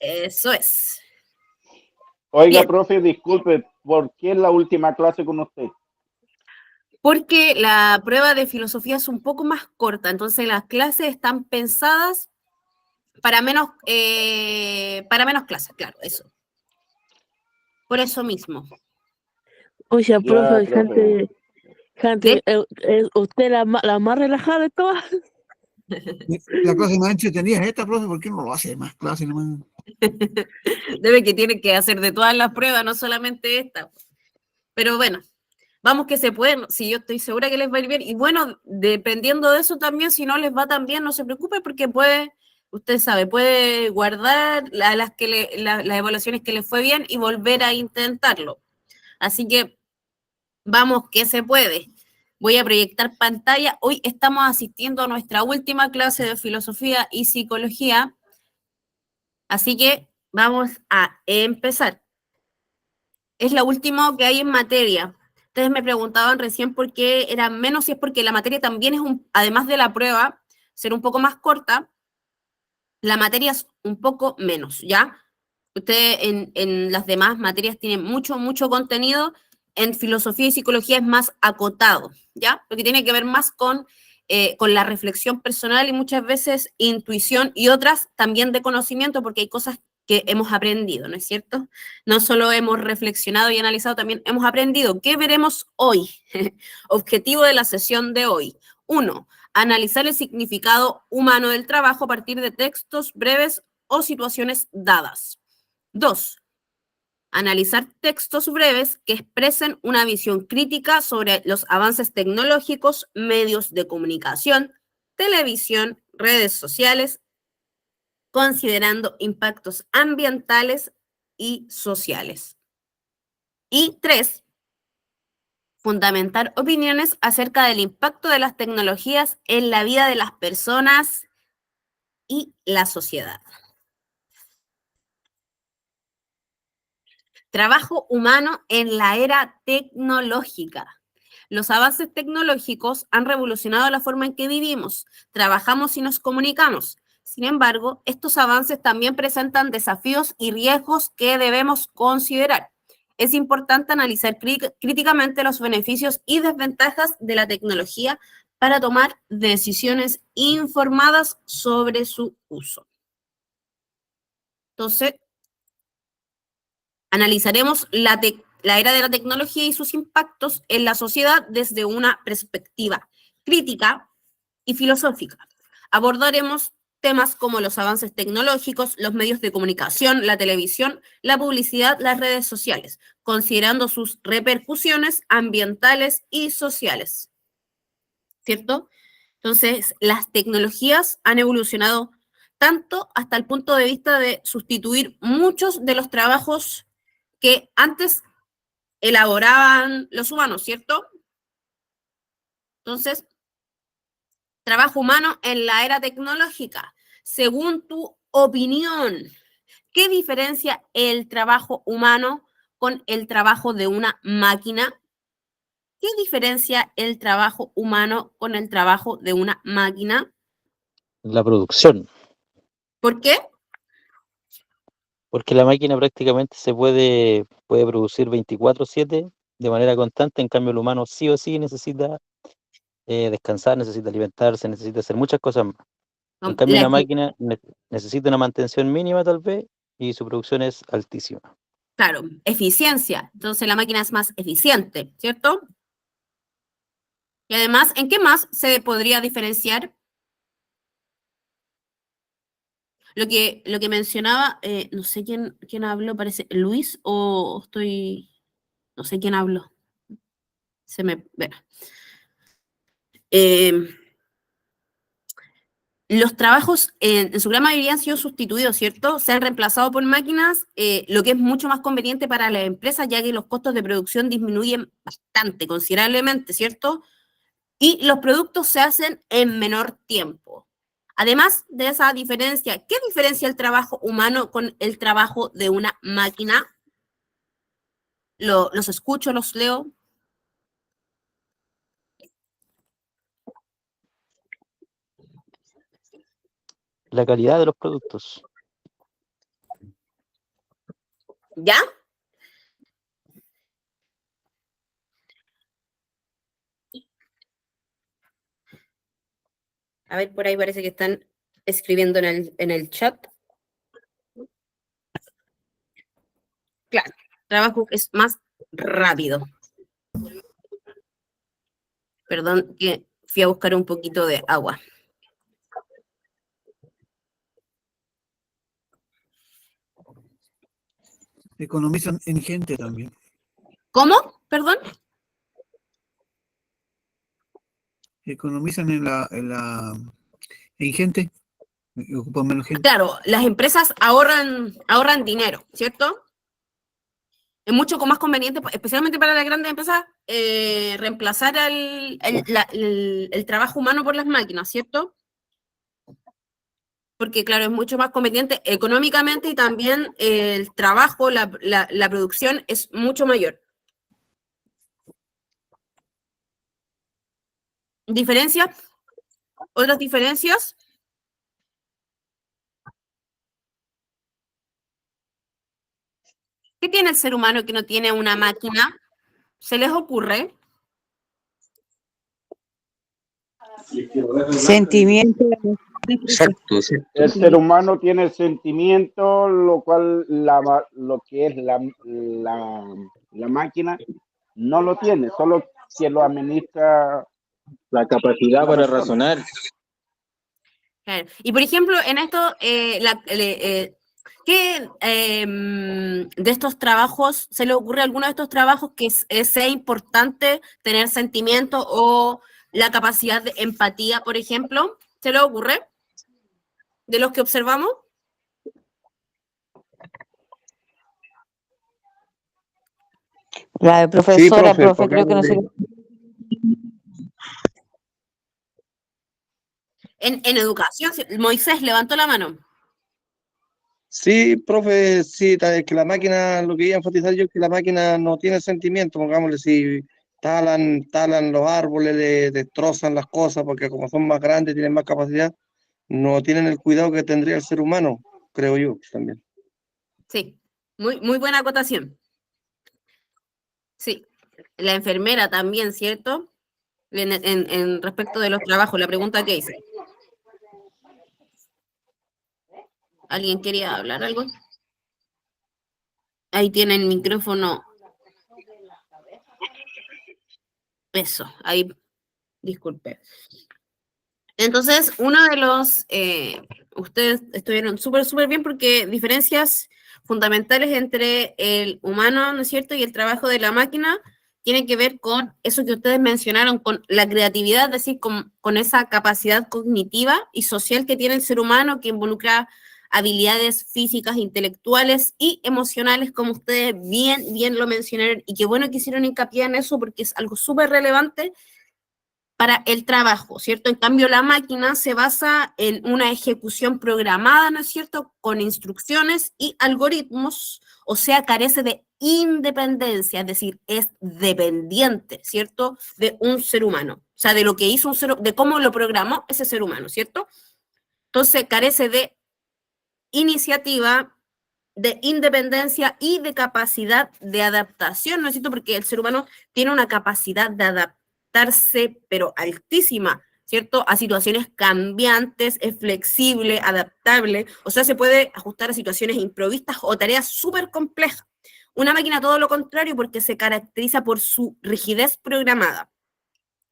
Eso es. Oiga, Bien, profe, disculpe, ¿por qué es la última clase con usted? porque la prueba de filosofía es un poco más corta, entonces las clases están pensadas para menos clases, claro, eso. Por eso mismo. Oye, Ya, profe, profe. De, usted la más relajada de todas. La clase más entretenida es esta, profe, ¿por qué no lo hace más clases nomás? debe que tiene que hacer de todas las pruebas, no solamente esta. Pero bueno, vamos que se pueden, si yo estoy segura que les va a ir bien. Y bueno, dependiendo de eso también, si no les va tan bien, no se preocupe porque usted sabe, puede guardar las evaluaciones que le fue bien y volver a intentarlo. Así que vamos que se puede. Voy a proyectar pantalla. Hoy estamos asistiendo a nuestra última clase de filosofía y psicología. Así que vamos a empezar. Es la última que hay en materia. Ustedes me preguntaban recién por qué era menos, y es porque la materia también además de la prueba, ser un poco más corta, la materia es un poco menos, ¿ya? Usted en las demás materias tiene mucho, mucho contenido, en filosofía y psicología es más acotado, ¿ya? Porque tiene que ver más con la reflexión personal y muchas veces intuición y otras también de conocimiento, porque hay cosas que hemos aprendido, ¿no es cierto? No solo hemos reflexionado y analizado, también hemos aprendido. ¿Qué veremos hoy? Objetivo de la sesión de hoy. 1. Analizar el significado humano del trabajo a partir de textos breves o situaciones dadas. 2. Analizar textos breves que expresen una visión crítica sobre los avances tecnológicos, medios de comunicación, televisión, redes sociales, considerando impactos ambientales y sociales. Y 3. Fundamentar opiniones acerca del impacto de las tecnologías en la vida de las personas y la sociedad. Trabajo humano en la era tecnológica. Los avances tecnológicos han revolucionado la forma en que vivimos, trabajamos y nos comunicamos. Sin embargo, estos avances también presentan desafíos y riesgos que debemos considerar. Es importante analizar críticamente los beneficios y desventajas de la tecnología para tomar decisiones informadas sobre su uso. Entonces, analizaremos la era de la tecnología y sus impactos en la sociedad desde una perspectiva crítica y filosófica. Abordaremos temas como los avances tecnológicos, los medios de comunicación, la televisión, la publicidad, las redes sociales, considerando sus repercusiones ambientales y sociales. ¿Cierto? Entonces, las tecnologías han evolucionado tanto hasta el punto de vista de sustituir muchos de los trabajos que antes elaboraban los humanos, ¿cierto? Entonces, trabajo humano en la era tecnológica. Según tu opinión, ¿qué diferencia el trabajo humano con el trabajo de una máquina? ¿Qué diferencia el trabajo humano con el trabajo de una máquina? La producción, ¿Por qué? porque la máquina prácticamente puede producir 24/7 de manera constante, en cambio el humano sí o sí necesita descansar, necesita alimentarse, necesita hacer muchas cosas más. En cambio La, una máquina necesita una mantención mínima tal vez y su producción es altísima. claro, eficiencia. Entonces la máquina es más eficiente, ¿cierto? Y además, ¿en qué más se podría diferenciar? Lo que mencionaba, no sé quién habló, parece Luis o no sé quién habló. Bueno. Los trabajos en su gran mayoría han sido sustituidos, ¿cierto? Se han reemplazado por máquinas, lo que es mucho más conveniente para las empresas, ya que los costos de producción disminuyen bastante, considerablemente, ¿cierto? Y los productos se hacen en menor tiempo. Además de esa diferencia, ¿qué diferencia el trabajo humano con el trabajo de una máquina? Los escucho, los leo. La calidad de los productos. ¿Ya? A ver, por ahí parece que están escribiendo en el chat. Claro, trabajo es más rápido. Perdón que fui a buscar un poquito de agua. Economizan en gente también. ¿Cómo? Perdón. Economizan en gente. Ocupan menos gente. Claro, las empresas ahorran dinero, ¿cierto? Es mucho más conveniente, especialmente para las grandes empresas, reemplazar el trabajo humano por las máquinas, ¿cierto? Porque, claro, es mucho más conveniente económicamente y también el trabajo, la producción es mucho mayor. ¿Diferencias? ¿Otras diferencias? ¿Qué tiene el ser humano que no tiene una máquina? ¿Se les ocurre? Sentimiento. Exacto, exacto. El ser humano tiene sentimiento, lo cual lo que es la máquina no lo tiene, solo que lo administra La capacidad para razonar. Claro. Y por ejemplo, en esto, ¿qué de estos trabajos, se le ocurre alguno de estos trabajos que sea importante tener sentimiento o la capacidad de empatía, por ejemplo? ¿Se le ocurre? ¿De los que observamos? La de profesora, profe, profe, creo que no sé. En educación, Moisés levantó la mano. Sí, profe, sí, es que la máquina, lo que iba a enfatizar yo es que la máquina no tiene sentimiento, pongámosle, si talan los árboles, le destrozan las cosas, porque como son más grandes, tienen más capacidad, no tienen el cuidado que tendría el ser humano, creo yo también. Sí, muy buena acotación. Sí, la enfermera también, ¿cierto? En respecto de los trabajos, la pregunta que hice. ¿Alguien quería hablar algo? Ahí tiene el micrófono. Eso, ahí, disculpe. Entonces, uno de los, ustedes estuvieron súper bien porque diferencias fundamentales entre el humano, ¿no es cierto?, y el trabajo de la máquina tienen que ver con eso que ustedes mencionaron, con la creatividad, es decir, con esa capacidad cognitiva y social que tiene el ser humano, que involucra habilidades físicas, intelectuales y emocionales, como ustedes bien lo mencionaron, y qué bueno que hicieron hincapié en eso porque es algo súper relevante para el trabajo, ¿cierto? En cambio, la máquina se basa en una ejecución programada, ¿no es cierto?, con instrucciones y algoritmos, o sea, carece de independencia, es decir, es dependiente, ¿cierto?, de un ser humano, o sea, de lo que hizo de cómo lo programó ese ser humano, ¿cierto? Entonces, carece de iniciativa, de independencia y de capacidad de adaptación, ¿no es cierto? Porque el ser humano tiene una capacidad de adaptarse, pero altísima, ¿cierto? A situaciones cambiantes, es flexible, adaptable, o sea, se puede ajustar a situaciones imprevistas o tareas súper complejas. Una máquina todo lo contrario porque se caracteriza por su rigidez programada.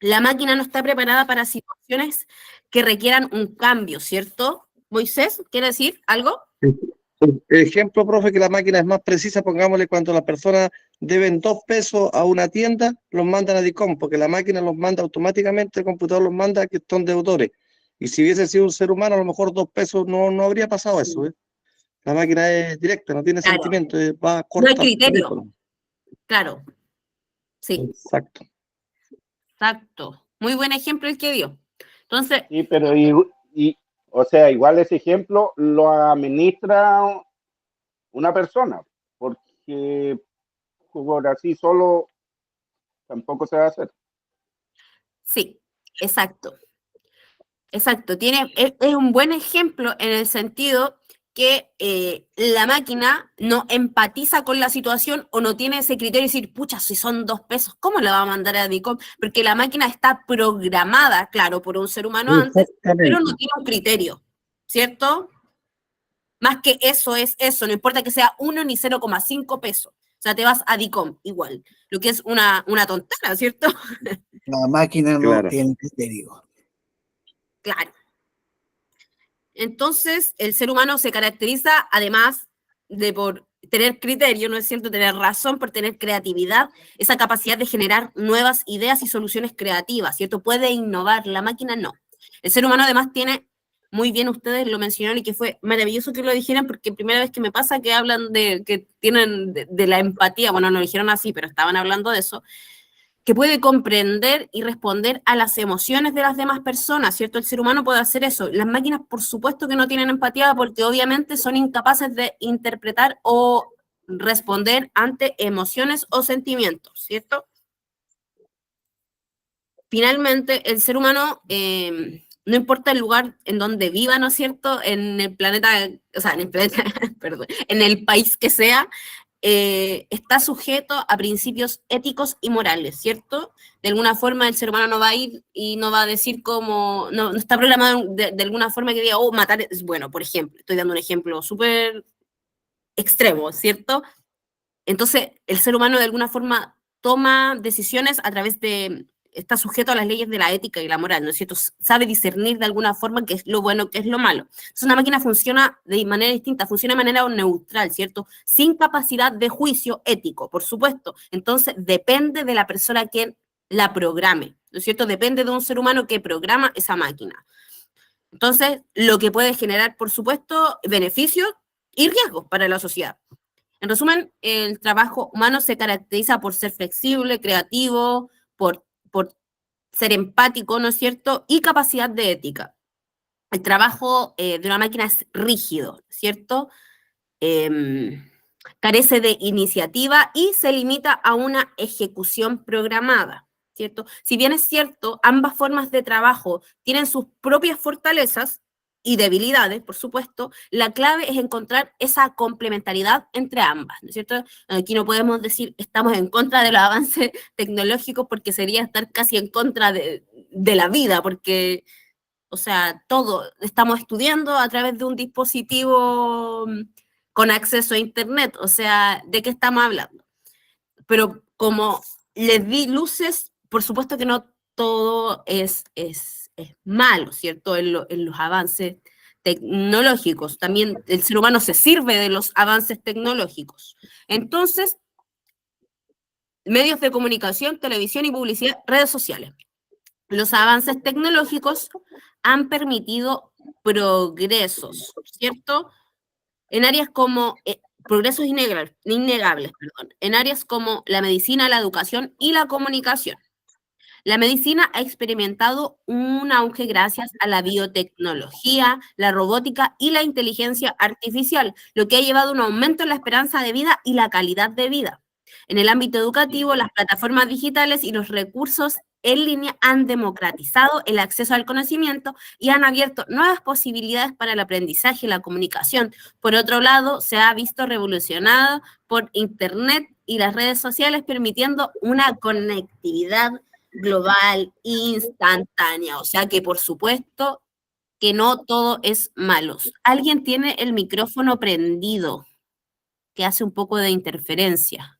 La máquina no está preparada para situaciones que requieran un cambio, ¿cierto? Moisés, ¿quiere decir algo? Ejemplo, profe, que la máquina es más precisa, pongámosle, cuando las personas deben 2 pesos a una tienda, los mandan a DICOM, porque la máquina los manda automáticamente, el computador los manda que son deudores. Y si hubiese sido un ser humano, a lo mejor 2 pesos no habría pasado eso, ¿eh? La máquina es directa, no tiene sentimiento, va a cortar. No hay criterio. Claro. Sí. Exacto. Muy buen ejemplo el que dio. Entonces. Sí, pero o sea, igual ese ejemplo lo administra una persona, porque por así solo tampoco se va a hacer. Sí, exacto. Exacto. Es un buen ejemplo en el sentido que la máquina no empatiza con la situación o no tiene ese criterio de decir, pucha, si son 2 pesos, ¿cómo la va a mandar a DICOM? Porque la máquina está programada, claro, por un ser humano antes, pero no tiene un criterio, ¿cierto? Más que eso es eso, no importa que sea 1 ni 0,5 pesos. O sea, te vas a DICOM igual, lo que es una tontera, ¿cierto? La máquina no Claro. tiene criterio. Claro. Entonces, el ser humano se caracteriza, además de por tener criterio, ¿no es cierto?, tener razón, por tener creatividad, esa capacidad de generar nuevas ideas y soluciones creativas, ¿cierto? Puede innovar, la máquina no. El ser humano además tiene, muy bien ustedes lo mencionaron y que fue maravilloso que lo dijeran, porque primera vez que me pasa que hablan de, que tienen de la empatía, bueno, no lo dijeron así, pero estaban hablando de eso, que puede comprender y responder a las emociones de las demás personas, ¿cierto? El ser humano puede hacer eso. Las máquinas, por supuesto que no tienen empatía porque obviamente son incapaces de interpretar o responder ante emociones o sentimientos, ¿cierto? Finalmente, el ser humano, no importa el lugar en donde viva, ¿no es cierto? En el planeta, o sea, en el planeta, perdón, en el país que sea, está sujeto a principios éticos y morales, ¿cierto? De alguna forma el ser humano no va a ir y no va a decir como, no está programado de alguna forma que diga, oh, matar es bueno, por ejemplo. Estoy dando un ejemplo súper extremo, ¿cierto? Entonces, el ser humano de alguna forma toma decisiones a través de, está sujeto a las leyes de la ética y la moral, ¿no es cierto? Sabe discernir de alguna forma qué es lo bueno, qué es lo malo. Entonces, una máquina funciona de manera distinta, funciona de manera neutral, ¿cierto? Sin capacidad de juicio ético, por supuesto. Entonces, depende de la persona que la programe, ¿no es cierto? Depende de un ser humano que programa esa máquina. Entonces, lo que puede generar, por supuesto, beneficios y riesgos para la sociedad. En resumen, el trabajo humano se caracteriza por ser flexible, creativo, por ser empático, ¿no es cierto? Y capacidad de ética. El trabajo de una máquina es rígido, ¿cierto? Carece de iniciativa y se limita a una ejecución programada, ¿cierto? Si bien es cierto, ambas formas de trabajo tienen sus propias fortalezas y debilidades, por supuesto, la clave es encontrar esa complementariedad entre ambas, ¿no es cierto? Aquí no podemos decir estamos en contra de los avances tecnológicos porque sería estar casi en contra de la vida, porque, o sea, todo estamos estudiando a través de un dispositivo con acceso a Internet, o sea, ¿de qué estamos hablando? Pero como les di luces, por supuesto que no todo es malo, ¿cierto? En los avances tecnológicos. También el ser humano se sirve de los avances tecnológicos. Entonces, medios de comunicación, televisión y publicidad, redes sociales. Los avances tecnológicos han permitido progresos, ¿cierto? En áreas como progresos innegables, perdón, en áreas como la medicina, la educación y la comunicación. La medicina ha experimentado un auge gracias a la biotecnología, la robótica y la inteligencia artificial, lo que ha llevado a un aumento en la esperanza de vida y la calidad de vida. En el ámbito educativo, las plataformas digitales y los recursos en línea han democratizado el acceso al conocimiento y han abierto nuevas posibilidades para el aprendizaje y la comunicación. Por otro lado, se ha visto revolucionado por Internet y las redes sociales, permitiendo una conectividad global, instantánea. O sea que, por supuesto, que no todo es malo. Alguien tiene el micrófono prendido, que hace un poco de interferencia.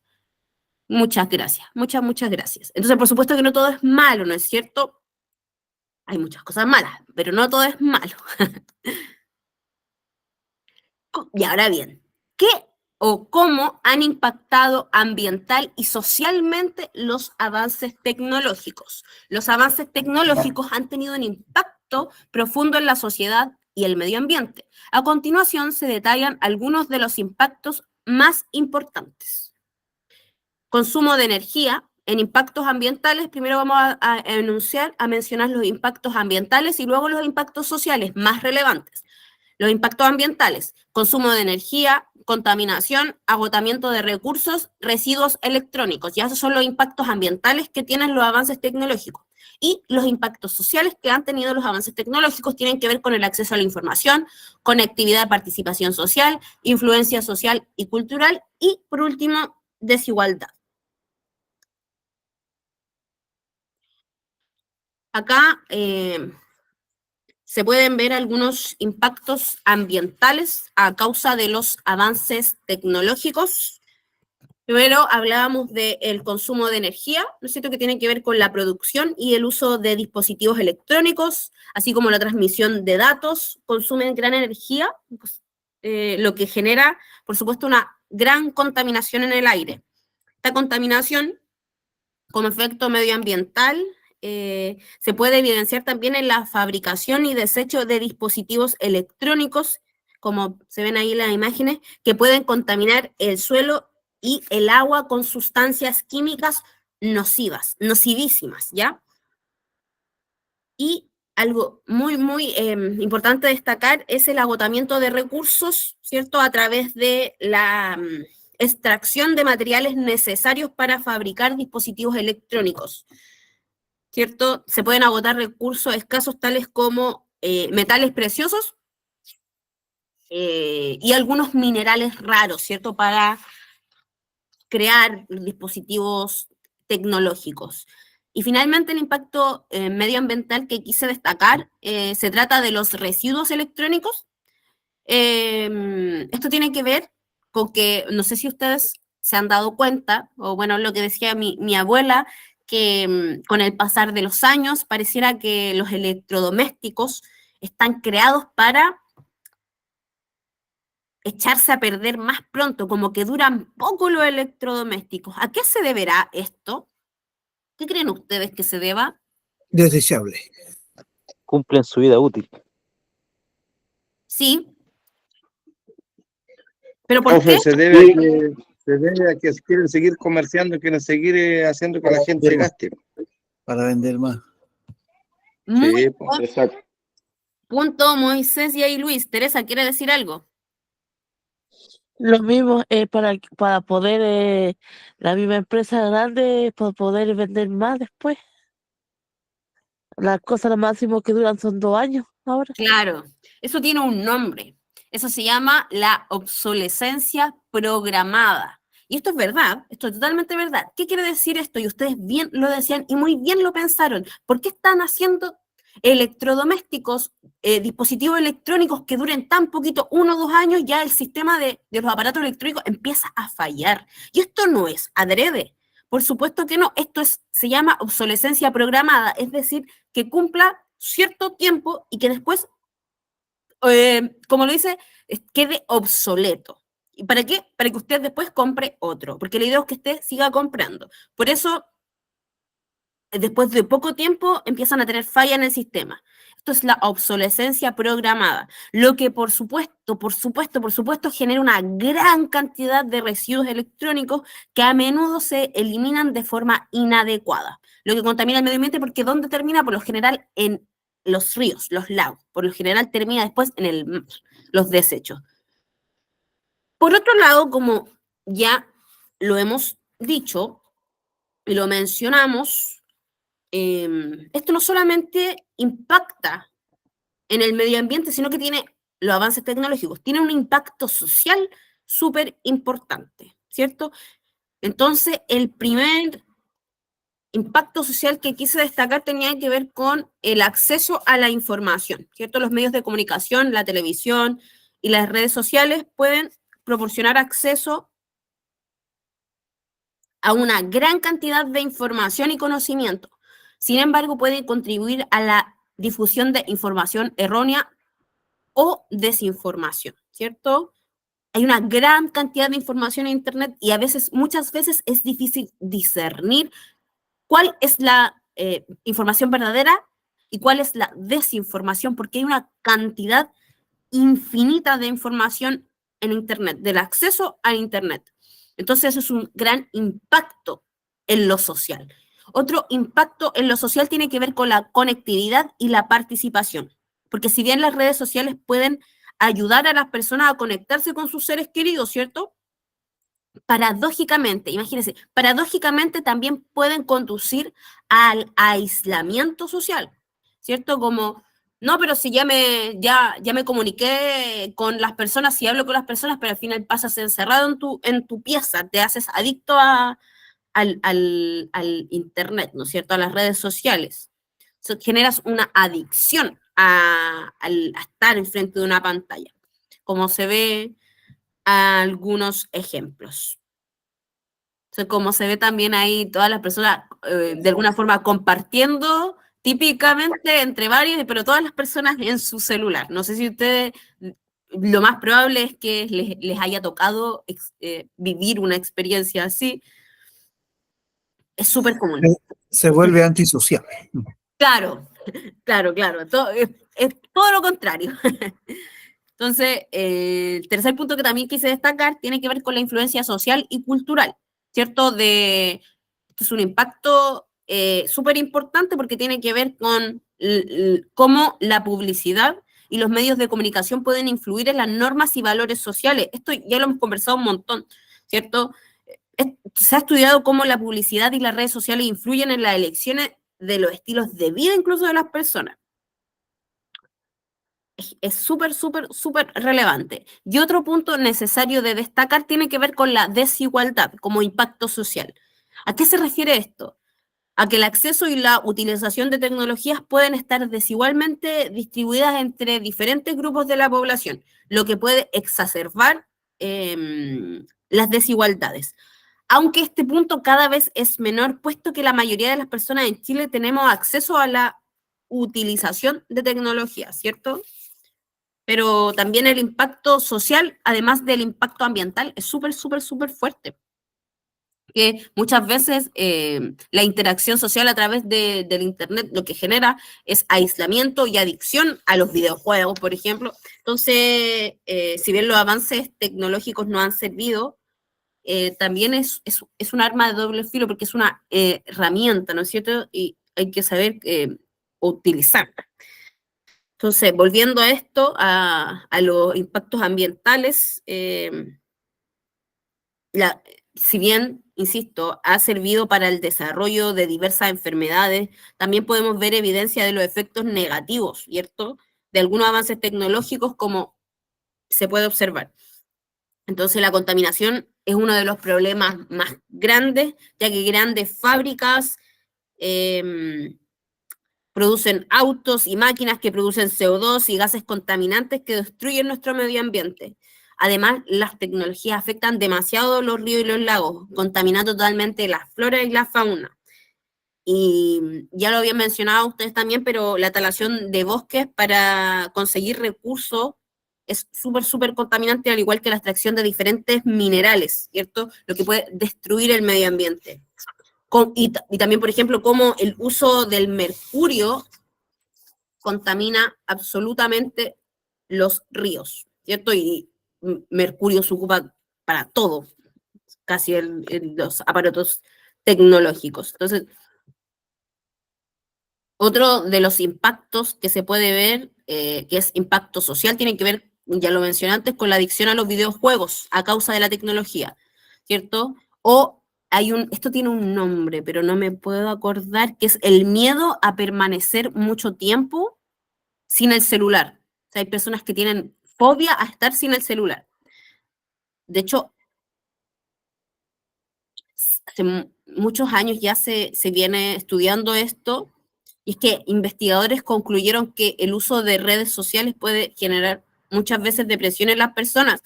Muchas gracias, muchas gracias. Entonces, por supuesto que no todo es malo, ¿no es cierto? Hay muchas cosas malas, pero no todo es malo. Y ahora bien, ¿qué o cómo han impactado ambiental y socialmente los avances tecnológicos? Los avances tecnológicos han tenido un impacto profundo en la sociedad y el medio ambiente. A continuación se detallan algunos de los impactos más importantes. Consumo de energía. En impactos ambientales, primero vamos a mencionar los impactos ambientales y luego los impactos sociales más relevantes. Los impactos ambientales: consumo de energía, contaminación, agotamiento de recursos, residuos electrónicos. Ya esos son los impactos ambientales que tienen los avances tecnológicos. Y los impactos sociales que han tenido los avances tecnológicos tienen que ver con el acceso a la información, conectividad, participación social, influencia social y cultural, y por último, desigualdad. Acá se pueden ver algunos impactos ambientales a causa de los avances tecnológicos. Primero hablábamos del consumo de energía, ¿no es cierto?, que tiene que ver con la producción y el uso de dispositivos electrónicos, así como la transmisión de datos, consumen gran energía, lo que genera, por supuesto, una gran contaminación en el aire. Esta contaminación, como efecto medioambiental, se puede evidenciar también en la fabricación y desecho de dispositivos electrónicos, como se ven ahí en las imágenes, que pueden contaminar el suelo y el agua con sustancias químicas nocivas, nocivísimas, ¿ya? Y algo muy, muy importante destacar es el agotamiento de recursos, ¿cierto?, a través de la extracción de materiales necesarios para fabricar dispositivos electrónicos, ¿cierto? Se pueden agotar recursos escasos tales como metales preciosos y algunos minerales raros, ¿cierto?, para crear dispositivos tecnológicos. Y finalmente el impacto medioambiental que quise destacar se trata de los residuos electrónicos. Esto tiene que ver con que, no sé si ustedes se han dado cuenta, o bueno, lo que decía mi abuela, que con el pasar de los años pareciera que los electrodomésticos están creados para echarse a perder más pronto, como que duran poco los electrodomésticos. ¿A qué se deberá esto? ¿Qué creen ustedes que se deba? Desechable. Cumplen su vida útil. Sí. ¿Pero por Profe, qué? se debe a que quieren seguir comerciando, quieren seguir haciendo que la gente gaste. Para vender más. Muy Sí, buen Exacto. punto, Moisés y ahí Luis. Teresa, ¿quiere decir algo? Lo mismo para poder, la misma empresa grande, para poder vender más después. Las cosas lo máximo que duran son 2 años ahora. Claro, eso tiene un nombre. Eso se llama la obsolescencia programada. Y esto es verdad, esto es totalmente verdad. ¿Qué quiere decir esto? Y ustedes bien lo decían y muy bien lo pensaron. ¿Por qué están haciendo electrodomésticos, dispositivos electrónicos que duren tan poquito, 1 o 2 años, ya el sistema de los aparatos electrónicos empieza a fallar? Y esto no es adrede. Por supuesto que no, se llama obsolescencia programada, es decir, que cumpla cierto tiempo y que después, como lo dice, quede obsoleto. ¿Y para qué? Para que usted después compre otro, porque la idea es que usted siga comprando. Por eso, después de poco tiempo, empiezan a tener falla en el sistema. Esto es la obsolescencia programada, lo que por supuesto, genera una gran cantidad de residuos electrónicos que a menudo se eliminan de forma inadecuada, lo que contamina el medio ambiente porque ¿dónde termina? Por lo general en los ríos, los lagos, por lo general termina después en el mar, los desechos. Por otro lado, como ya lo hemos dicho y lo mencionamos, esto no solamente impacta en el medio ambiente, sino que tiene los avances tecnológicos, tiene un impacto social súper importante, ¿cierto? Entonces, el primer impacto social que quise destacar tenía que ver con el acceso a la información, ¿cierto? Los medios de comunicación, la televisión y las redes sociales pueden proporcionar acceso a una gran cantidad de información y conocimiento. Sin embargo, pueden contribuir a la difusión de información errónea o desinformación, ¿cierto? Hay una gran cantidad de información en Internet y muchas veces es difícil discernir cuál es la información verdadera y cuál es la desinformación, porque hay una cantidad infinita de información en Internet, del acceso a Internet. Entonces, eso es un gran impacto en lo social. Otro impacto en lo social tiene que ver con la conectividad y la participación, porque si bien las redes sociales pueden ayudar a las personas a conectarse con sus seres queridos, ¿cierto? paradójicamente, imagínense, paradójicamente también pueden conducir al aislamiento social, ¿cierto? Como, no, pero si ya me comuniqué con las personas, si hablo con las personas, pero al final pasas encerrado en tu pieza, te haces adicto al internet, ¿no es cierto? A las redes sociales. Generas una adicción a estar enfrente de una pantalla, como se ve algunos ejemplos. O sea, como se ve también ahí todas las personas de alguna forma compartiendo típicamente entre varios, pero todas las personas en su celular. No sé si ustedes, lo más probable es que les haya tocado vivir una experiencia así. Es súper común. Se vuelve antisocial. Claro, claro. Es todo lo contrario. Entonces, el tercer punto que también quise destacar tiene que ver con la influencia social y cultural, ¿cierto? Esto es un impacto súper importante porque tiene que ver con cómo la publicidad y los medios de comunicación pueden influir en las normas y valores sociales. Esto ya lo hemos conversado un montón, ¿cierto? Se ha estudiado cómo la publicidad y las redes sociales influyen en las elecciones de los estilos de vida incluso de las personas. Es súper relevante. Y otro punto necesario de destacar tiene que ver con la desigualdad como impacto social. ¿A qué se refiere esto? A que el acceso y la utilización de tecnologías pueden estar desigualmente distribuidas entre diferentes grupos de la población, lo que puede exacerbar las desigualdades. Aunque este punto cada vez es menor, puesto que la mayoría de las personas en Chile tenemos acceso a la utilización de tecnología, ¿cierto? Pero también el impacto social, además del impacto ambiental, es súper fuerte. Que muchas veces la interacción social a través del Internet lo que genera es aislamiento y adicción a los videojuegos, por ejemplo. Entonces, si bien los avances tecnológicos no han servido, también es un arma de doble filo porque es una herramienta, ¿no es cierto? Y hay que saber utilizarla. Entonces, volviendo a esto, a los impactos ambientales, si bien, insisto, ha servido para el desarrollo de diversas enfermedades, también podemos ver evidencia de los efectos negativos, ¿cierto? De algunos avances tecnológicos como se puede observar. Entonces, la contaminación es uno de los problemas más grandes, ya que grandes fábricas producen autos y máquinas que producen CO2 y gases contaminantes que destruyen nuestro medio ambiente. Además, las tecnologías afectan demasiado los ríos y los lagos, contaminando totalmente la flora y la fauna. Y ya lo habían mencionado ustedes también, pero la talación de bosques para conseguir recursos es súper contaminante, al igual que la extracción de diferentes minerales, ¿cierto? Lo que puede destruir el medio ambiente. Y también, por ejemplo, cómo el uso del mercurio contamina absolutamente los ríos, ¿cierto? Y mercurio se ocupa para todo, casi en los aparatos tecnológicos. Entonces, otro de los impactos que se puede ver, que es impacto social, tiene que ver, ya lo mencioné antes, con la adicción a los videojuegos a causa de la tecnología, ¿cierto? O esto tiene un nombre, pero no me puedo acordar, que es el miedo a permanecer mucho tiempo sin el celular. O sea, hay personas que tienen fobia a estar sin el celular. De hecho, hace muchos años ya se viene estudiando esto, y es que investigadores concluyeron que el uso de redes sociales puede generar muchas veces depresión en las personas.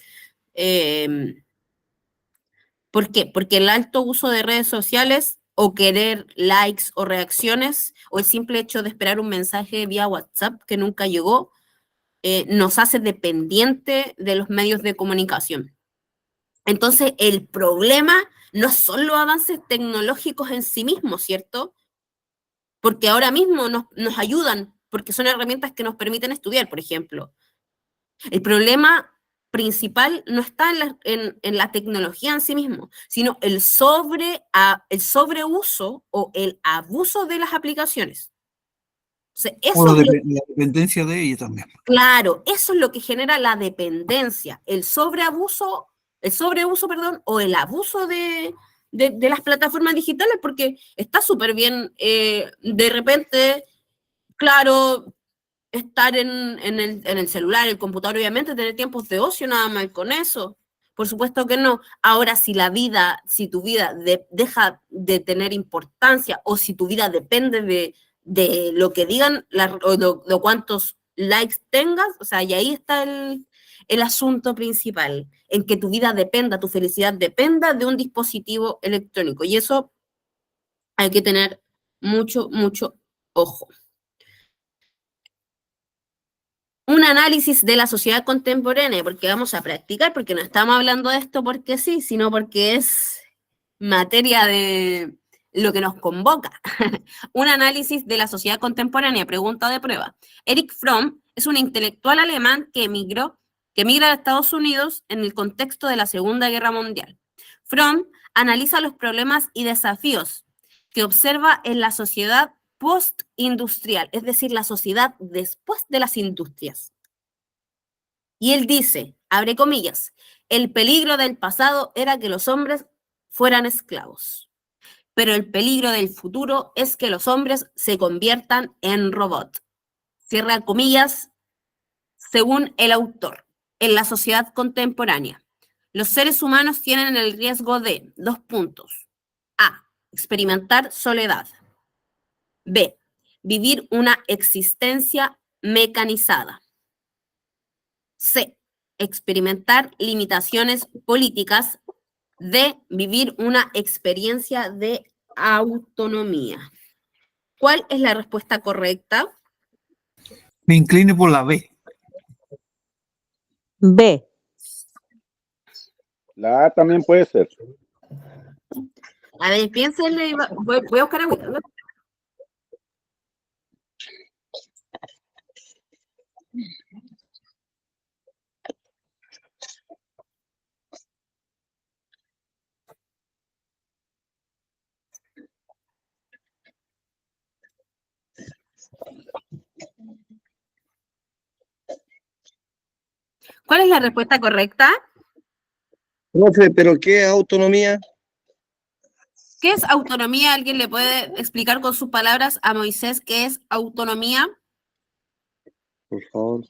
¿Por qué? Porque el alto uso de redes sociales o querer likes o reacciones o el simple hecho de esperar un mensaje vía WhatsApp que nunca llegó, nos hace dependiente de los medios de comunicación. Entonces, el problema no son los avances tecnológicos en sí mismos, ¿cierto? Porque ahora mismo nos ayudan, porque son herramientas que nos permiten estudiar, por ejemplo. El problema principal no está en la tecnología en sí mismo, sino el sobreuso o el abuso de las aplicaciones. Entonces, O la dependencia de ella también. claro, eso es lo que genera la dependencia, el el sobreuso, perdón, o el abuso de las plataformas digitales, porque está súper bien de repente, claro, estar en el celular, el computador, obviamente, tener tiempos de ocio, nada mal con eso. Por supuesto que no. Ahora, si tu vida deja de tener importancia o si tu vida depende de lo que digan o de cuántos likes tengas, o sea, y ahí está el asunto principal, en que tu vida dependa, tu felicidad dependa de un dispositivo electrónico. Y eso hay que tener mucho, mucho ojo. Un análisis de la sociedad contemporánea, porque vamos a practicar, porque no estamos hablando de esto porque sí, sino porque es materia de lo que nos convoca. Un análisis de la sociedad contemporánea, pregunta de prueba. Erich Fromm es un intelectual alemán que migra a Estados Unidos en el contexto de la Segunda Guerra Mundial. Fromm analiza los problemas y desafíos que observa en la sociedad postindustrial, es decir, la sociedad después de las industrias. Y él dice, abre comillas, el peligro del pasado era que los hombres fueran esclavos, pero el peligro del futuro es que los hombres se conviertan en robots. Cierra comillas, según el autor, en la sociedad contemporánea. Los seres humanos tienen el riesgo de, 2 puntos. A, experimentar soledad. B, vivir una existencia mecanizada. C, experimentar limitaciones políticas. D, vivir una experiencia de autonomía. ¿Cuál es la respuesta correcta? Me inclino por la B. B. La A también puede ser. A ver, piénsenle, voy a buscar agüita. ¿Cuál es la respuesta correcta? Profe, ¿pero qué es autonomía? ¿Qué es autonomía? ¿Alguien le puede explicar con sus palabras a Moisés qué es autonomía? Por favor.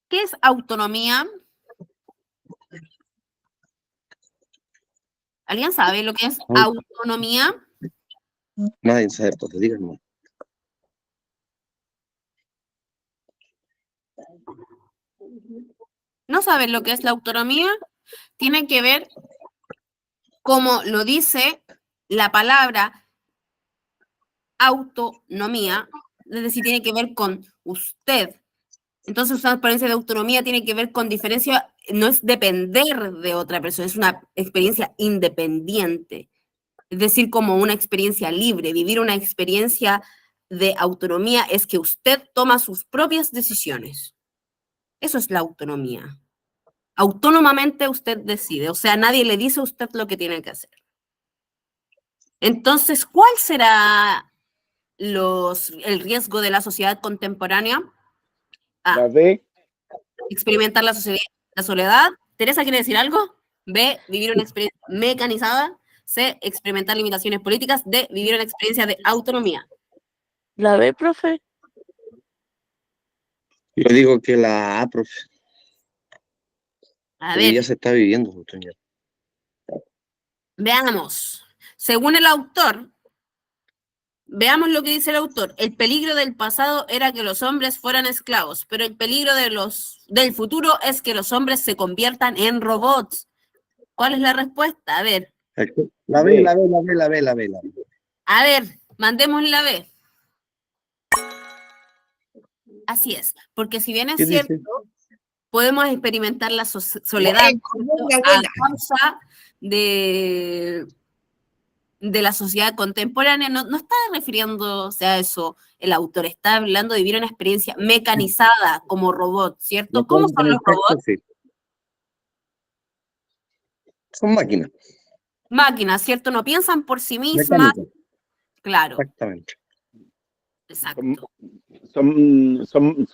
¿Qué es autonomía? ¿Alguien sabe lo que es autonomía? Nadie sabe, profe, díganme. ¿No saben lo que es la autonomía? Tiene que ver, como lo dice la palabra autonomía, es decir, tiene que ver con usted. Entonces, una experiencia de autonomía tiene que ver con diferencia, no es depender de otra persona, es una experiencia independiente. Es decir, como una experiencia libre. Vivir una experiencia de autonomía es que usted toma sus propias decisiones. Eso es la autonomía. Autónomamente usted decide, o sea, nadie le dice a usted lo que tiene que hacer. Entonces, ¿cuál será el riesgo de la sociedad contemporánea? A, La B, experimentar la soledad. ¿Teresa quiere decir algo? B, vivir una experiencia mecanizada. C, experimentar limitaciones políticas. D, vivir una experiencia de autonomía. ¿La B, profe? Yo digo que la A, profe. A Porque ya ver, se está viviendo, otoño. veamos. Según el autor, veamos lo que dice el autor. El peligro del pasado era que los hombres fueran esclavos, pero el peligro del futuro es que los hombres se conviertan en robots. ¿Cuál es la respuesta? A ver. La B, la B, la B, la B, la B, la B. A ver, mandemos la B. Así es, porque si bien es ¿Qué cierto, dice? podemos experimentar la soledad a causa de la sociedad contemporánea, no está refiriéndose a eso el autor, está hablando de vivir una experiencia mecanizada como robot, ¿cierto? ¿Cómo son los robots? Sí. Son máquinas. Máquinas, ¿cierto? No piensan por sí mismas. Mecánicas. Claro, Exactamente. exacto. son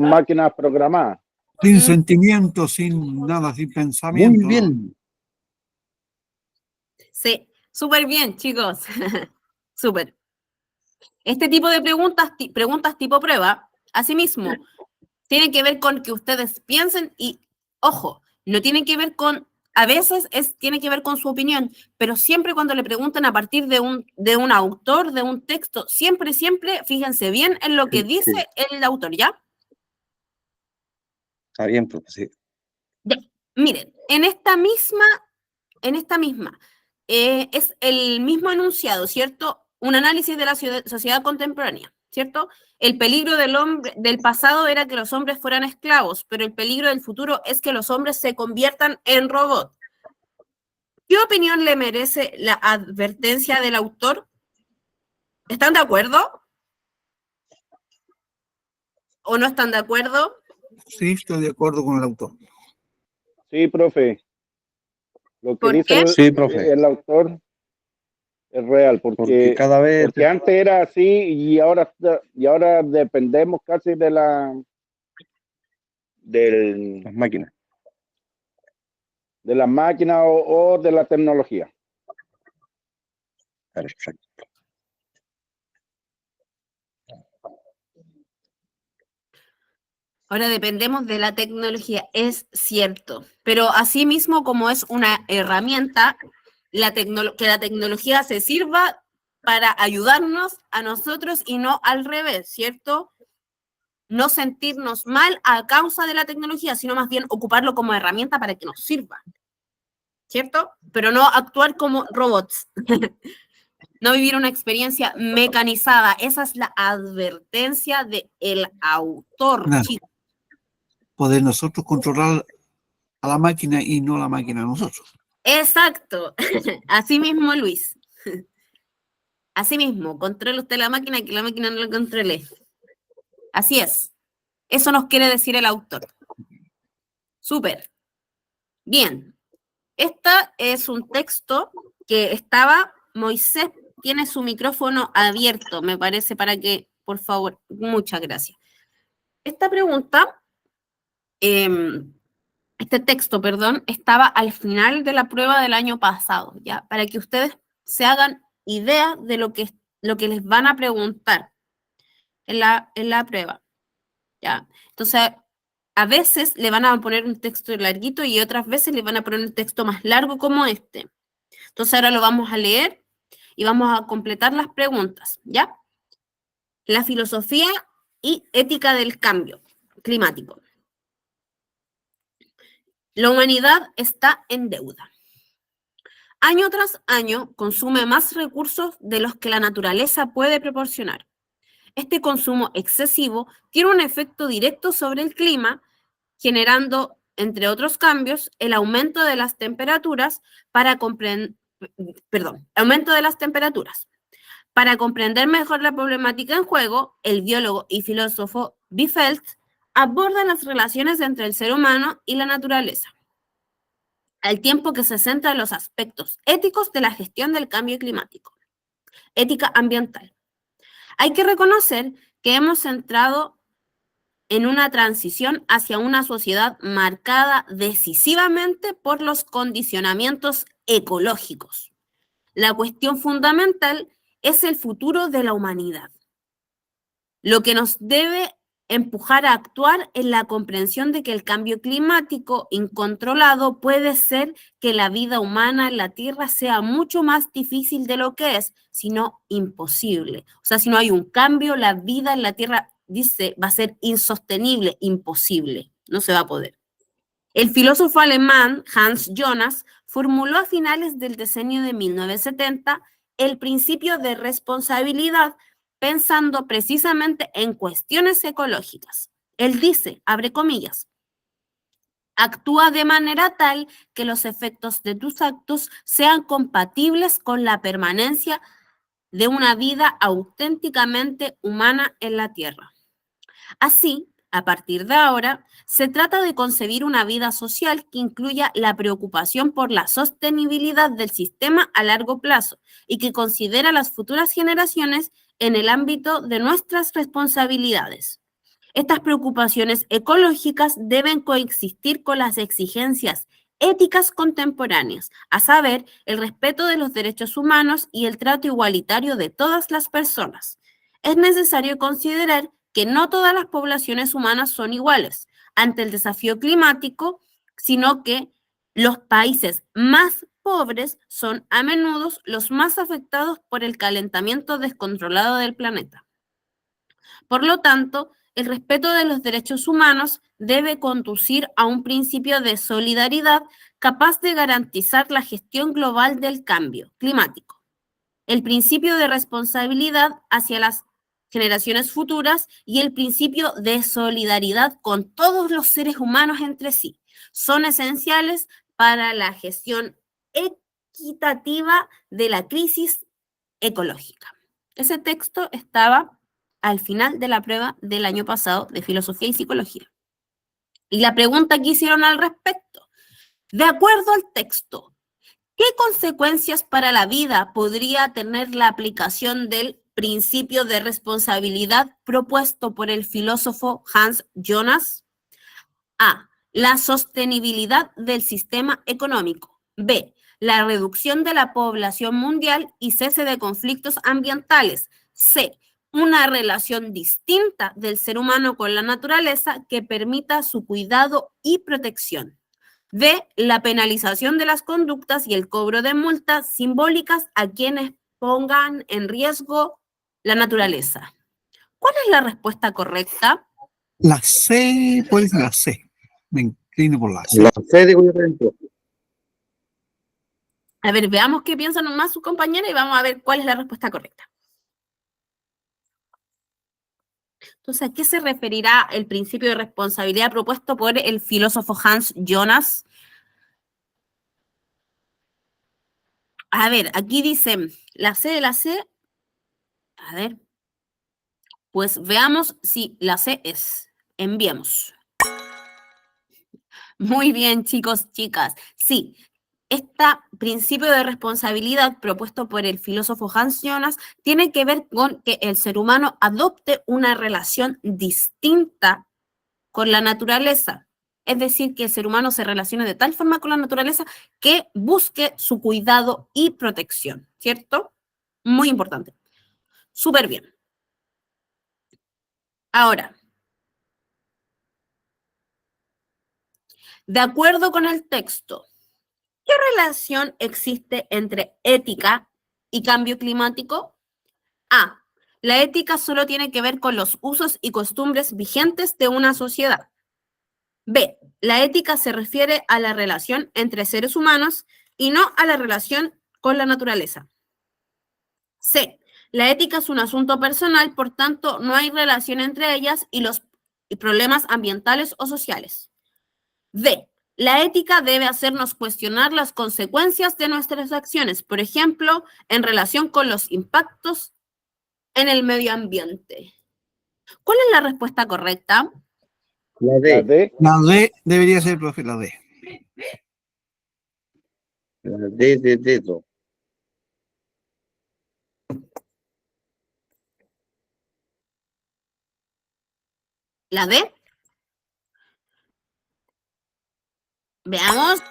máquinas programadas. Sin sentimiento, sin nada, sin Muy pensamiento. ¿no? bien. Sí, súper bien, chicos. Súper. Este tipo de preguntas, preguntas tipo prueba, asimismo, tienen que ver con que ustedes piensen y, ojo, no tienen que ver con, a veces tiene que ver con su opinión, pero siempre cuando le preguntan a partir de un autor, de un texto, siempre, fíjense bien en lo que Sí, dice el autor, ¿ya? está bien, profe, sí. Ya. Miren, en esta misma, es el mismo enunciado, ¿cierto? Un análisis de la sociedad contemporánea, ¿cierto? El peligro del pasado era que los hombres fueran esclavos, pero el peligro del futuro es que los hombres se conviertan en robots. ¿Qué opinión le merece la advertencia del autor? ¿Están de acuerdo? ¿O no están de acuerdo? Sí, estoy de acuerdo con el autor. Sí, profe. Lo que ¿Por dice qué? Sí, profe, el autor es real, porque porque, cada vez porque antes era así y ahora dependemos casi de las máquinas. de la máquina o de la tecnología. Perfecto. Ahora dependemos de la tecnología, es cierto, pero asimismo como es una herramienta, que la tecnología se sirva para ayudarnos a nosotros y no al revés, ¿cierto? No sentirnos mal a causa de la tecnología, sino más bien ocuparlo como herramienta para que nos sirva, ¿cierto? Pero no actuar como robots, no vivir una experiencia mecanizada. Esa es la advertencia del autor, Claro. chicos. Poder nosotros controlar a la máquina y no la máquina a nosotros. Exacto. Así mismo, Luis. Así mismo, controle usted la máquina y que la máquina no la controle. Así es. Eso nos quiere decir el autor. Súper. Bien. Este es un texto que estaba, Moisés tiene su micrófono abierto, me parece, para que, por favor, muchas gracias. Esta pregunta, este texto, perdón, estaba al final de la prueba del año pasado, ¿ya? Para que ustedes se hagan idea de lo que les van a preguntar en la prueba, ¿ya? Entonces, a veces le van a poner un texto larguito y otras veces le van a poner un texto más largo como este. Entonces, ahora lo vamos a leer y vamos a completar las preguntas, ¿ya? La filosofía y ética del cambio climático. La humanidad está en deuda. Año tras año consume más recursos de los que la naturaleza puede proporcionar. Este consumo excesivo tiene un efecto directo sobre el clima, generando, entre otros cambios, el aumento de las temperaturas aumento de las temperaturas. Para comprender mejor la problemática en juego, el biólogo y filósofo Biffeld aborda las relaciones entre el ser humano y la naturaleza, al tiempo que se centra en los aspectos éticos de la gestión del cambio climático. Ética ambiental. Hay que reconocer que hemos entrado en una transición hacia una sociedad marcada decisivamente por los condicionamientos ecológicos. La cuestión fundamental es el futuro de la humanidad, lo que nos debe empujar a actuar en la comprensión de que el cambio climático incontrolado puede ser que la vida humana en la Tierra sea mucho más difícil de lo que es, sino imposible. O sea, si no hay un cambio, la vida en la Tierra, dice, va a ser insostenible, imposible, no se va a poder. El filósofo alemán Hans Jonas formuló a finales del decenio de 1970 el principio de responsabilidad pensando precisamente en cuestiones ecológicas. Él dice, abre comillas, actúa de manera tal que los efectos de tus actos sean compatibles con la permanencia de una vida auténticamente humana en la Tierra. Así, a partir de ahora, se trata de concebir una vida social que incluya la preocupación por la sostenibilidad del sistema a largo plazo y que considera a las futuras generaciones en el ámbito de nuestras responsabilidades. Estas preocupaciones ecológicas deben coexistir con las exigencias éticas contemporáneas, a saber, el respeto de los derechos humanos y el trato igualitario de todas las personas. Es necesario considerar que no todas las poblaciones humanas son iguales ante el desafío climático, sino que los países más pobres son a menudo los más afectados por el calentamiento descontrolado del planeta. Por lo tanto, el respeto de los derechos humanos debe conducir a un principio de solidaridad capaz de garantizar la gestión global del cambio climático. El principio de responsabilidad hacia las generaciones futuras y el principio de solidaridad con todos los seres humanos entre sí son esenciales para la gestión equitativa de la crisis ecológica. Ese texto estaba al final de la prueba del año pasado de Filosofía y Psicología. Y la pregunta que hicieron al respecto, de acuerdo al texto, ¿qué consecuencias para la vida podría tener la aplicación del principio de responsabilidad propuesto por el filósofo Hans Jonas? A. La sostenibilidad del sistema económico. B. La reducción de la población mundial y cese de conflictos ambientales. C. Una relación distinta del ser humano con la naturaleza que permita su cuidado y protección. D. La penalización de las conductas y el cobro de multas simbólicas a quienes pongan en riesgo la naturaleza. ¿Cuál es la respuesta correcta? La C, puede ser la C. Me inclino por la C. La C, digo yo también, profe. A ver, veamos qué piensan más sus compañeros y vamos a ver cuál es la respuesta correcta. Entonces, ¿a qué se referirá el principio de responsabilidad propuesto por el filósofo Hans Jonas? A ver, aquí dice la C de la C. A ver, pues veamos si la C es. Enviemos. Muy bien, chicos, chicas. Sí, este principio de responsabilidad propuesto por el filósofo Hans Jonas tiene que ver con que el ser humano adopte una relación distinta con la naturaleza. Es decir, que el ser humano se relacione de tal forma con la naturaleza que busque su cuidado y protección, ¿cierto? Muy importante. Súper bien. Ahora, de acuerdo con el texto, ¿qué relación existe entre ética y cambio climático? A. La ética solo tiene que ver con los usos y costumbres vigentes de una sociedad. B. La ética se refiere a la relación entre seres humanos y no a la relación con la naturaleza. C. La ética es un asunto personal, por tanto, no hay relación entre ellas y los problemas ambientales o sociales. D. La ética debe hacernos cuestionar las consecuencias de nuestras acciones, por ejemplo, en relación con los impactos en el medio ambiente. ¿Cuál es la respuesta correcta? La La D. D, La D debería ser, profe, la D. La D de dedo. ¿La D? Veamos.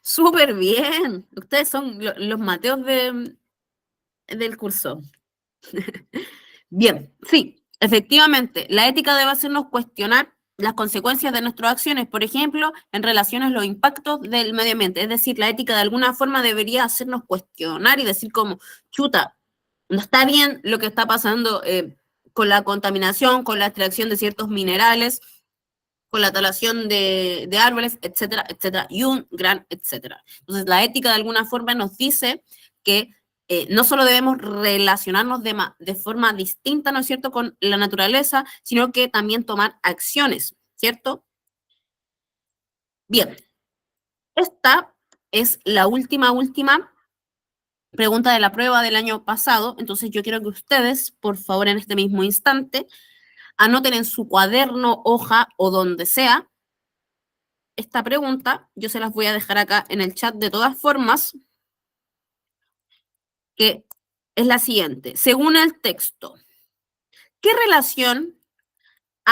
Súper bien. Ustedes son los Mateos del curso. Bien, sí, efectivamente, la ética debe hacernos cuestionar las consecuencias de nuestras acciones, por ejemplo, en relación a los impactos del medio ambiente. Es decir, la ética de alguna forma debería hacernos cuestionar y decir como, chuta, no está bien lo que está pasando con la contaminación, con la extracción de ciertos minerales, con la talación de árboles, etcétera, etcétera, y un gran etcétera. Entonces, la ética de alguna forma nos dice que no solo debemos relacionarnos de forma distinta, ¿no es cierto?, con la naturaleza, sino que también tomar acciones, ¿cierto? Bien, esta es la última pregunta de la prueba del año pasado, entonces yo quiero que ustedes, por favor, en este mismo instante, anoten en su cuaderno, hoja o donde sea, esta pregunta, yo se las voy a dejar acá en el chat de todas formas, que es la siguiente. Según el texto, ¿qué relación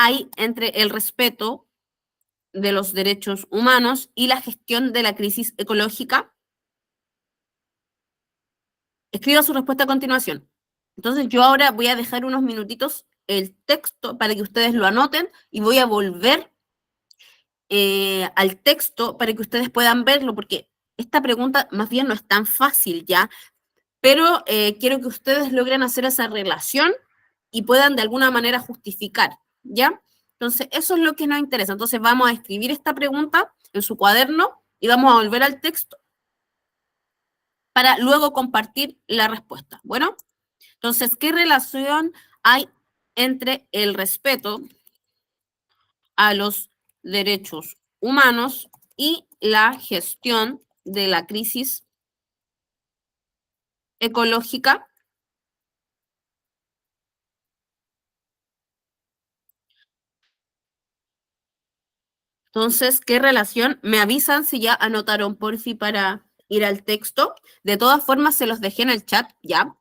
hay entre el respeto de los derechos humanos y la gestión de la crisis ecológica? Escriba su respuesta a continuación. Entonces yo ahora voy a dejar unos minutitos el texto para que ustedes lo anoten y voy a volver al texto para que ustedes puedan verlo, porque esta pregunta más bien no es tan fácil ya, pero quiero que ustedes logren hacer esa relación y puedan de alguna manera justificar, ¿ya? Entonces, eso es lo que nos interesa. Entonces, vamos a escribir esta pregunta en su cuaderno y vamos a volver al texto para luego compartir la respuesta. Bueno, entonces, ¿qué relación hay entre el respeto a los derechos humanos y la gestión de la crisis ecológica? Entonces, ¿qué relación? Me avisan si ya anotaron, porfi, para ir al texto. De todas formas, se los dejé en el chat, ¿ya?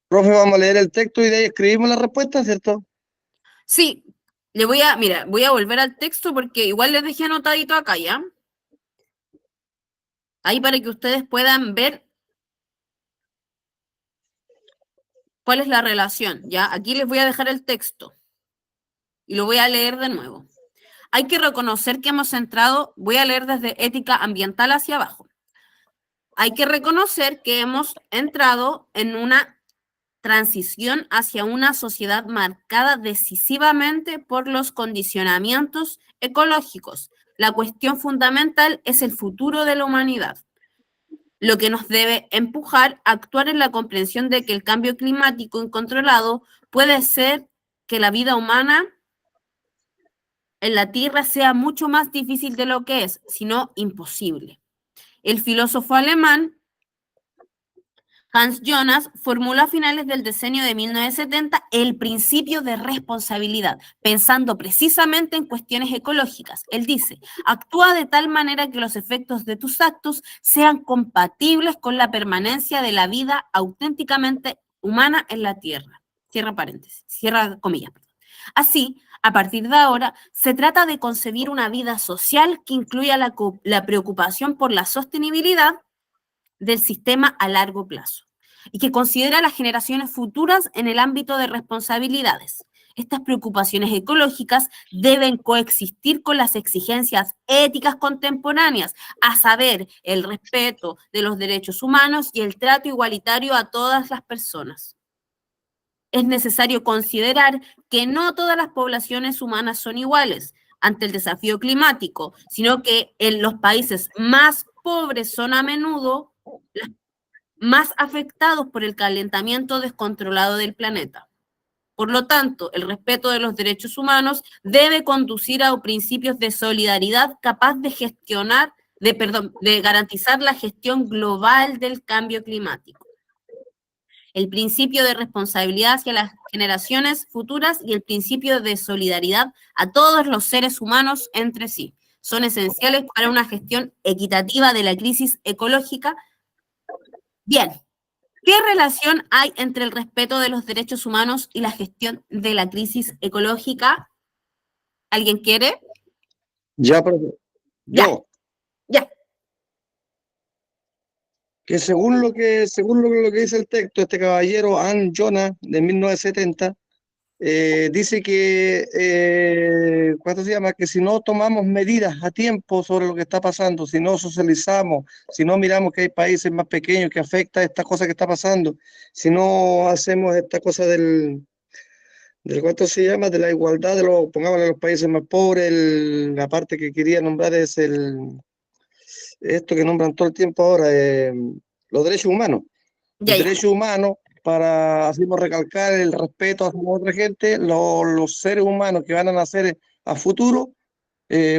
Profe, vamos a leer el texto y de ahí escribimos la respuesta, ¿cierto? Sí, mira, voy a volver al texto porque igual les dejé anotadito acá, ¿ya? Ahí para que ustedes puedan ver cuál es la relación, ¿ya? Aquí les voy a dejar el texto y lo voy a leer de nuevo. Hay que reconocer que hemos entrado, voy a leer desde ética ambiental hacia abajo. Hay que reconocer que hemos entrado en una transición hacia una sociedad marcada decisivamente por los condicionamientos ecológicos. La cuestión fundamental es el futuro de la humanidad, lo que nos debe empujar a actuar en la comprensión de que el cambio climático incontrolado puede ser que la vida humana en la Tierra sea mucho más difícil de lo que es, sino imposible. El filósofo alemán Hans Jonas formuló a finales del decenio de 1970 el principio de responsabilidad, pensando precisamente en cuestiones ecológicas. Él dice, actúa de tal manera que los efectos de tus actos sean compatibles con la permanencia de la vida auténticamente humana en la Tierra. Cierra paréntesis, cierra comillas. Así, a partir de ahora, se trata de concebir una vida social que incluya la preocupación por la sostenibilidad del sistema a largo plazo y que considera las generaciones futuras en el ámbito de responsabilidades. Estas preocupaciones ecológicas deben coexistir con las exigencias éticas contemporáneas, a saber, el respeto de los derechos humanos y el trato igualitario a todas las personas. Es necesario considerar que no todas las poblaciones humanas son iguales ante el desafío climático, sino que en los países más pobres son a menudo más afectados por el calentamiento descontrolado del planeta. Por lo tanto, el respeto de los derechos humanos debe conducir a principios de solidaridad capaz de de garantizar la gestión global del cambio climático. El principio de responsabilidad hacia las generaciones futuras y el principio de solidaridad a todos los seres humanos entre sí son esenciales para una gestión equitativa de la crisis ecológica. Bien, ¿qué relación hay entre el respeto de los derechos humanos y la gestión de la crisis ecológica? ¿Alguien quiere? Ya, profe. Ya. Yo, Ya. que según lo que dice el texto, este caballero, Hans Jonas, de 1970, dice que, ¿cuánto se llama? Que si no tomamos medidas a tiempo sobre lo que está pasando, si no socializamos, si no miramos que hay países más pequeños que afecta esta cosa que está pasando, si no hacemos esta cosa del ¿cuánto se llama? De la igualdad de los, pongámosle, los países más pobres, la parte que quería nombrar es esto que nombran todo el tiempo ahora, los derechos humanos. Ya. Los derechos humanos para así como recalcar el respeto hacia la otra gente, los seres humanos que van a nacer a futuro,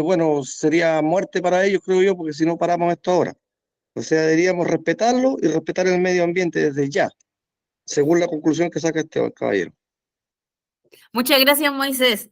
bueno, sería muerte para ellos, creo yo, porque si no paramos esto ahora. O sea, deberíamos respetarlo y respetar el medio ambiente desde ya, según la conclusión que saca este caballero. Muchas gracias, Moisés.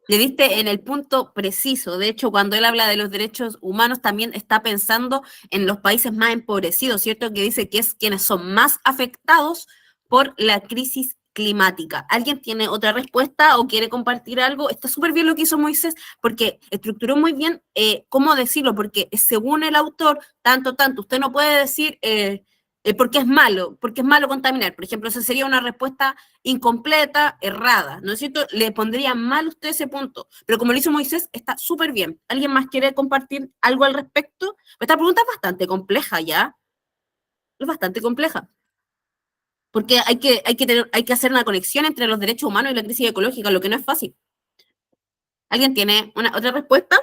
Le diste en el punto preciso. De hecho, cuando él habla de los derechos humanos, también está pensando en los países más empobrecidos, ¿cierto? Que dice que es quienes son más afectados por la crisis climática. ¿Alguien tiene otra respuesta o quiere compartir algo? Está súper bien lo que hizo Moisés, porque estructuró muy bien cómo decirlo, porque según el autor, tanto, usted no puede decir porque es malo contaminar. Por ejemplo, esa sería una respuesta incompleta, errada, ¿no es cierto? Le pondría mal a usted ese punto, pero como lo hizo Moisés, está súper bien. ¿Alguien más quiere compartir algo al respecto? Esta pregunta es bastante compleja, ¿ya? Es bastante compleja. Porque hay que hacer una conexión entre los derechos humanos y la crisis ecológica, lo que no es fácil. ¿Alguien tiene otra respuesta?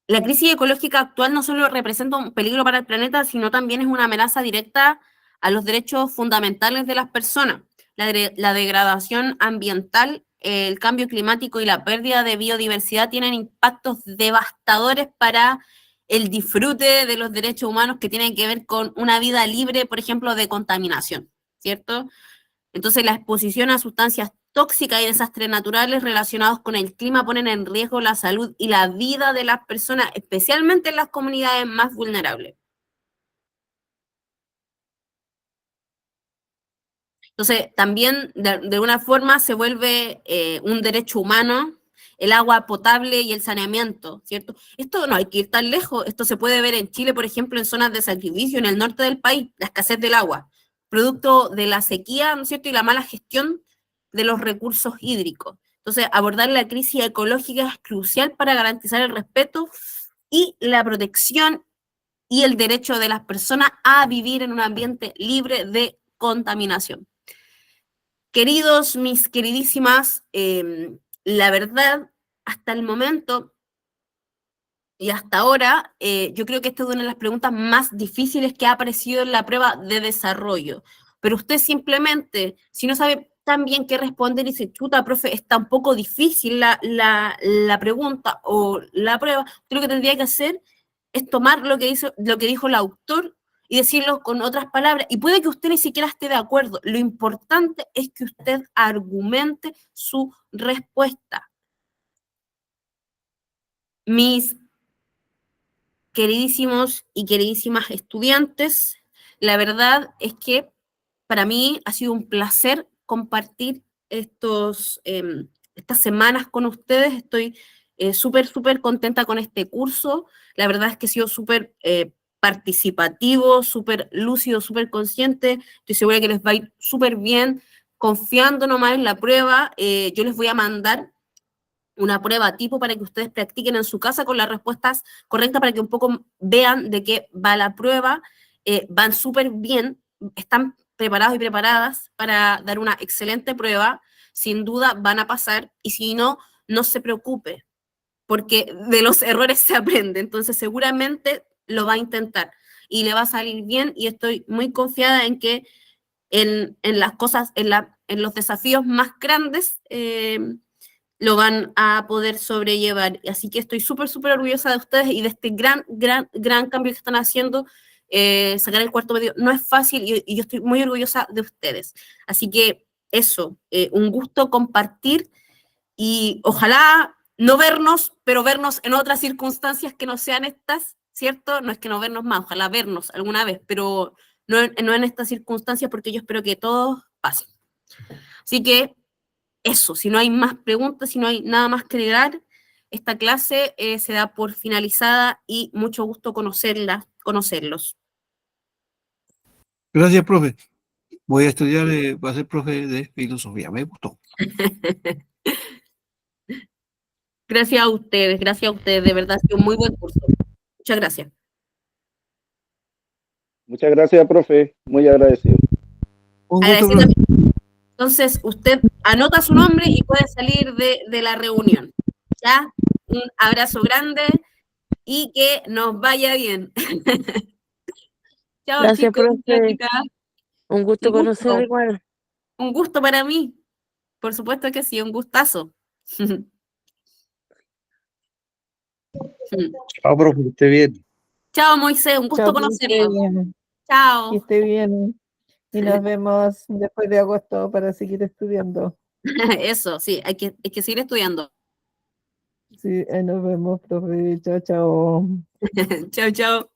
La crisis ecológica actual no solo representa un peligro para el planeta, sino también es una amenaza directa a los derechos fundamentales de las personas. La degradación ambiental, el cambio climático y la pérdida de biodiversidad tienen impactos devastadores para el disfrute de los derechos humanos que tienen que ver con una vida libre, por ejemplo, de contaminación, ¿cierto? Entonces, la exposición a sustancias tóxicas y desastres naturales relacionados con el clima ponen en riesgo la salud y la vida de las personas, especialmente en las comunidades más vulnerables. Entonces, también de una forma se vuelve un derecho humano el agua potable y el saneamiento, ¿cierto? Esto no hay que ir tan lejos, esto se puede ver en Chile, por ejemplo, en zonas de sacrificio, en el norte del país, la escasez del agua, producto de la sequía, ¿no es cierto?, y la mala gestión de los recursos hídricos. Entonces, abordar la crisis ecológica es crucial para garantizar el respeto y la protección y el derecho de las personas a vivir en un ambiente libre de contaminación. Queridos, mis queridísimas, la verdad, hasta el momento y hasta ahora, yo creo que esta es una de las preguntas más difíciles que ha aparecido en la prueba de desarrollo. Pero usted simplemente, si no sabe tan bien qué responder y dice, chuta, profe, está un poco difícil la pregunta o la prueba, usted lo que tendría que hacer es tomar lo que dijo el autor y decirlo con otras palabras. Y puede que usted ni siquiera esté de acuerdo. Lo importante es que usted argumente su respuesta. Mis queridísimos y queridísimas estudiantes, la verdad es que para mí ha sido un placer compartir estas semanas con ustedes. Estoy súper contenta con este curso. La verdad es que he sido súper participativo, súper lúcido, súper consciente. Estoy segura que les va a ir súper bien. Confiando nomás en la prueba, yo les voy a mandar una prueba tipo para que ustedes practiquen en su casa con las respuestas correctas para que un poco vean de qué va la prueba. Van súper bien, están preparados y preparadas para dar una excelente prueba, sin duda van a pasar, y si no, no se preocupe, porque de los errores se aprende, entonces seguramente lo va a intentar y le va a salir bien, y estoy muy confiada en que en las cosas, en los desafíos más grandes, lo van a poder sobrellevar. Así que estoy súper orgullosa de ustedes y de este gran cambio que están haciendo. Sacar el cuarto medio no es fácil y yo estoy muy orgullosa de ustedes. Así que eso, un gusto compartir y ojalá no vernos, pero vernos en otras circunstancias que no sean estas, ¿cierto? No es que no vernos más, ojalá vernos alguna vez, pero no en estas circunstancias, porque yo espero que todo pase. Así que eso, si no hay más preguntas, si no hay nada más que agregar, esta clase se da por finalizada y mucho gusto conocerlos. Gracias, profe. Voy a estudiar, voy a ser profe de filosofía. Me gustó. Gracias a ustedes, de verdad, ha sido un muy buen curso. Muchas gracias. Muchas gracias, profe. Muy agradecido. Un gusto, Agradecida profe. Entonces, usted anota su nombre y puede salir de la reunión. ¿Ya? Un abrazo grande y que nos vaya bien. Chao, Gracias, chicos, profe. chicas. Un gusto Un gusto. conocerle igual. Un gusto para mí. Por supuesto que sí, un gustazo. Chao, profe, que esté bien. Chao, Moisés, un gusto Chao, que esté conocerlo. bien, que Chao. esté bien. Y nos vemos después de agosto para seguir estudiando. Eso, sí, hay que seguir estudiando. Sí, nos vemos, profe. Chao, chao. Chao, chao.